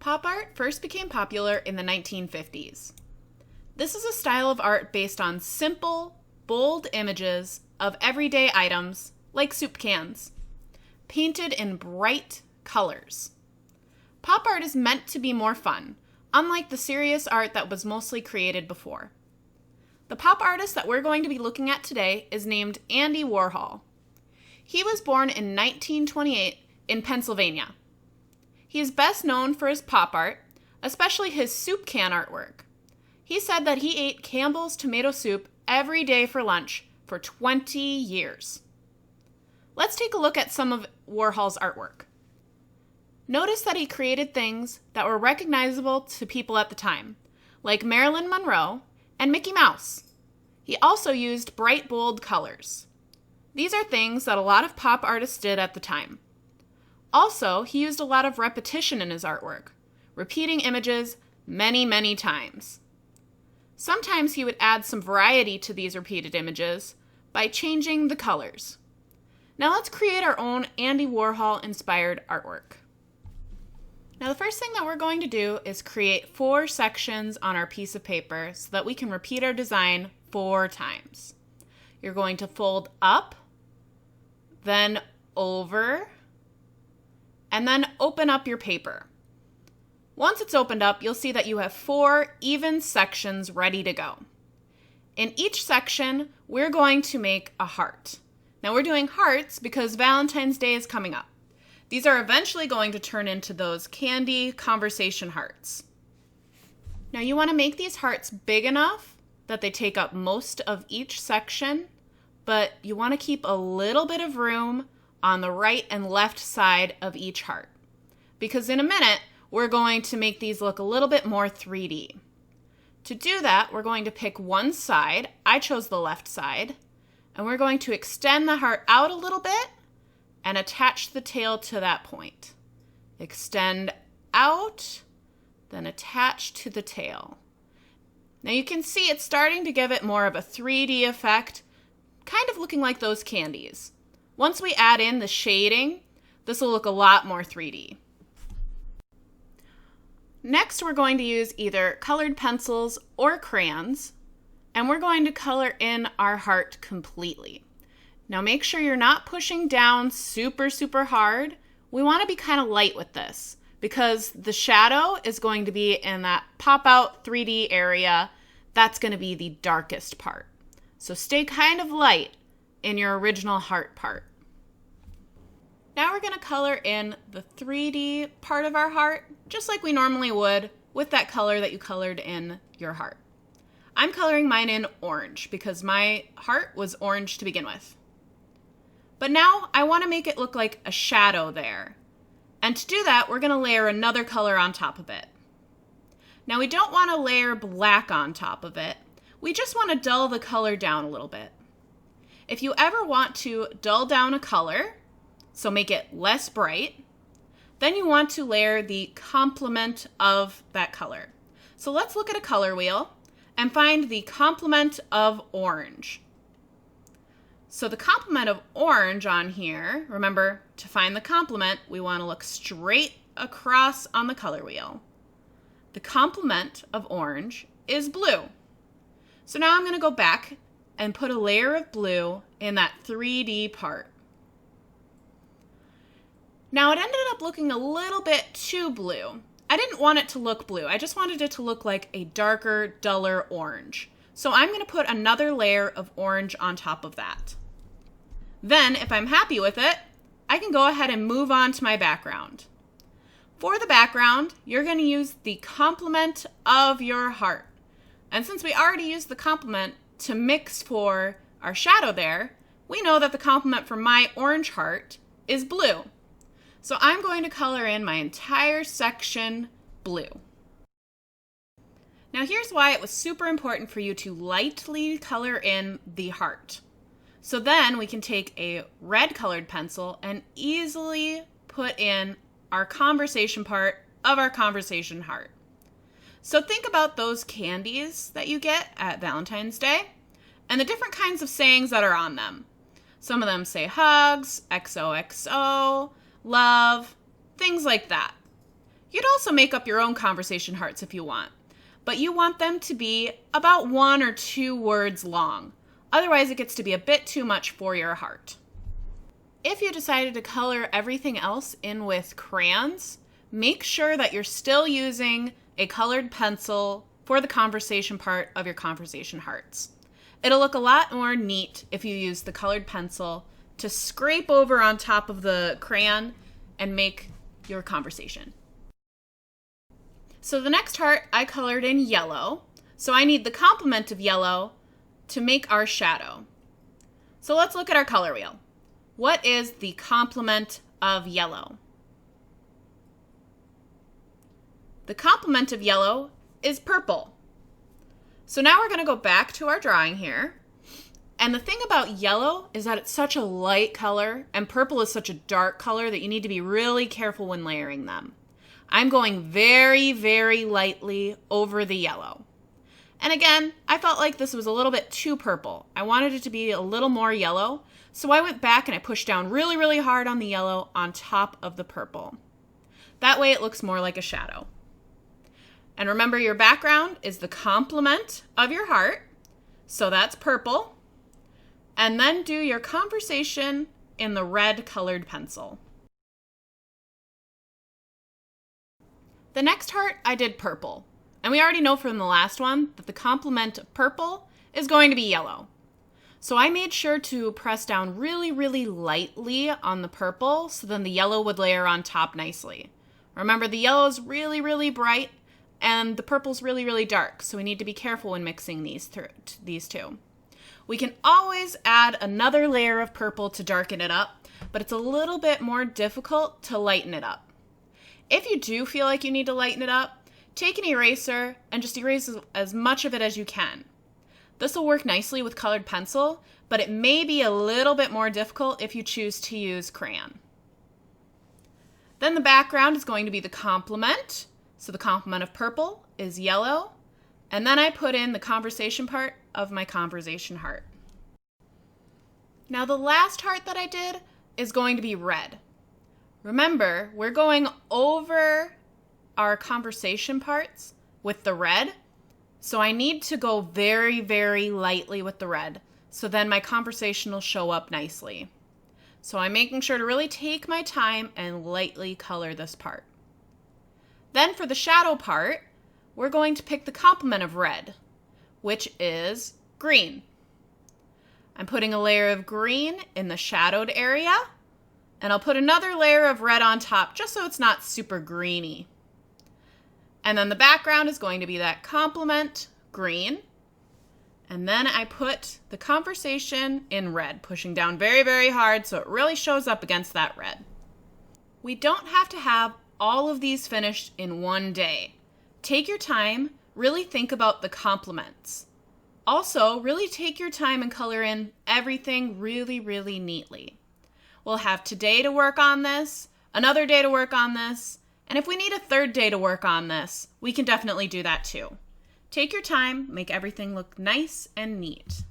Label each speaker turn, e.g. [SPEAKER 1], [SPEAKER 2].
[SPEAKER 1] Pop art first became popular in the 1950s. This is a style of art based on simple, bold images of everyday items, like soup cans, painted in bright colors. Pop art is meant to be more fun, unlike the serious art that was mostly created before. The pop artist that we're going to be looking at today is named Andy Warhol. He was born in 1928 in Pennsylvania. He is best known for his pop art, especially his soup can artwork. He said that he ate Campbell's tomato soup every day for lunch for 20 years. Let's take a look at some of Warhol's artwork. Notice that he created things that were recognizable to people at the time, like Marilyn Monroe and Mickey Mouse. He also used bright, bold colors. These are things that a lot of pop artists did at the time. Also, he used a lot of repetition in his artwork, repeating images many, many times. Sometimes he would add some variety to these repeated images by changing the colors. Now let's create our own Andy Warhol-inspired artwork. Now the first thing that we're going to do is create 4 sections on our piece of paper so that we can repeat our design 4 times. You're going to fold up, then over, and then open up your paper. Once it's opened up, you'll see that you have 4 even sections ready to go. In each section, we're going to make a heart. Now we're doing hearts because Valentine's Day is coming up. These are eventually going to turn into those candy conversation hearts. Now you want to make these hearts big enough that they take up most of each section, but you want to keep a little bit of room on the right and left side of each heart. Because in a minute, we're going to make these look a little bit more 3D. To do that, we're going to pick one side. I chose the left side. And we're going to extend the heart out a little bit and attach the tail to that point. Extend out, then attach to the tail. Now you can see it's starting to give it more of a 3D effect, kind of looking like those candies. Once we add in the shading, this will look a lot more 3D. Next, we're going to use either colored pencils or crayons, and we're going to color in our heart completely. Now make sure you're not pushing down super, super hard. We want to be kind of light with this because the shadow is going to be in that pop-out 3D area. That's going to be the darkest part. So stay kind of light in your original heart part. Now we're going to color in the 3D part of our heart, just like we normally would with that color that you colored in your heart. I'm coloring mine in orange because my heart was orange to begin with. But now I want to make it look like a shadow there. And to do that, we're going to layer another color on top of it. Now we don't want to layer black on top of it. We just want to dull the color down a little bit. If you ever want to dull down a color, so make it less bright, then you want to layer the complement of that color. So let's look at a color wheel and find the complement of orange. So the complement of orange on here, remember, to find the complement, we want to look straight across on the color wheel. The complement of orange is blue. So now I'm going to go back and put a layer of blue in that 3D part. Now it ended up looking a little bit too blue. I didn't want it to look blue. I just wanted it to look like a darker, duller orange. So I'm going to put another layer of orange on top of that. Then, if I'm happy with it, I can go ahead and move on to my background. For the background, you're going to use the complement of your heart. And since we already used the complement to mix for our shadow there, we know that the complement for my orange heart is blue. So I'm going to color in my entire section blue. Now here's why it was super important for you to lightly color in the heart. So then we can take a red colored pencil and easily put in our conversation part of our conversation heart. So think about those candies that you get at Valentine's Day and the different kinds of sayings that are on them. Some of them say hugs, XOXO, love, things like that. You'd also make up your own conversation hearts if you want, but you want them to be about 1 or 2 words long. Otherwise, it gets to be a bit too much for your heart. If you decided to color everything else in with crayons, make sure that you're still using a colored pencil for the conversation part of your conversation hearts. It'll look a lot more neat if you use the colored pencil to scrape over on top of the crayon and make your conversation. So the next heart I colored in yellow, so I need the complement of yellow to make our shadow. So let's look at our color wheel. What is the complement of yellow? The complement of yellow is purple. So now we're going to go back to our drawing here. And the thing about yellow is that it's such a light color, and purple is such a dark color that you need to be really careful when layering them. I'm going very, very lightly over the yellow. And again, I felt like this was a little bit too purple. I wanted it to be a little more yellow, so I went back and I pushed down really, really hard on the yellow on top of the purple. That way it looks more like a shadow. And remember, your background is the complement of your heart, so that's purple. And then do your conversation in the red colored pencil. The next heart I did purple. And we already know from the last one that the complement of purple is going to be yellow. So I made sure to press down really, really lightly on the purple so then the yellow would layer on top nicely. Remember, the yellow is really, really bright and the purple's really, really dark. So we need to be careful when mixing these two. We can always add another layer of purple to darken it up, but it's a little bit more difficult to lighten it up. If you do feel like you need to lighten it up, take an eraser and just erase as much of it as you can. This will work nicely with colored pencil, but it may be a little bit more difficult if you choose to use crayon. Then the background is going to be the complement. So the complement of purple is yellow. And then I put in the conversation part of my conversation heart. Now the last heart that I did is going to be red. Remember, we're going over our conversation parts with the red, so I need to go very, very lightly with the red, so then my conversation will show up nicely. So I'm making sure to really take my time and lightly color this part. Then for the shadow part, we're going to pick the complement of red, which is green. I'm putting a layer of green in the shadowed area, and I'll put another layer of red on top just so it's not super greeny. And then the background is going to be that complement green. And then I put the conversation in red, pushing down very, very hard so it really shows up against that red. We don't have to have all of these finished in one day. Take your time, really think about the complements. Also, really take your time and color in everything really, really neatly. We'll have today to work on this, another day to work on this, and if we need a third day to work on this, we can definitely do that too. Take your time, make everything look nice and neat.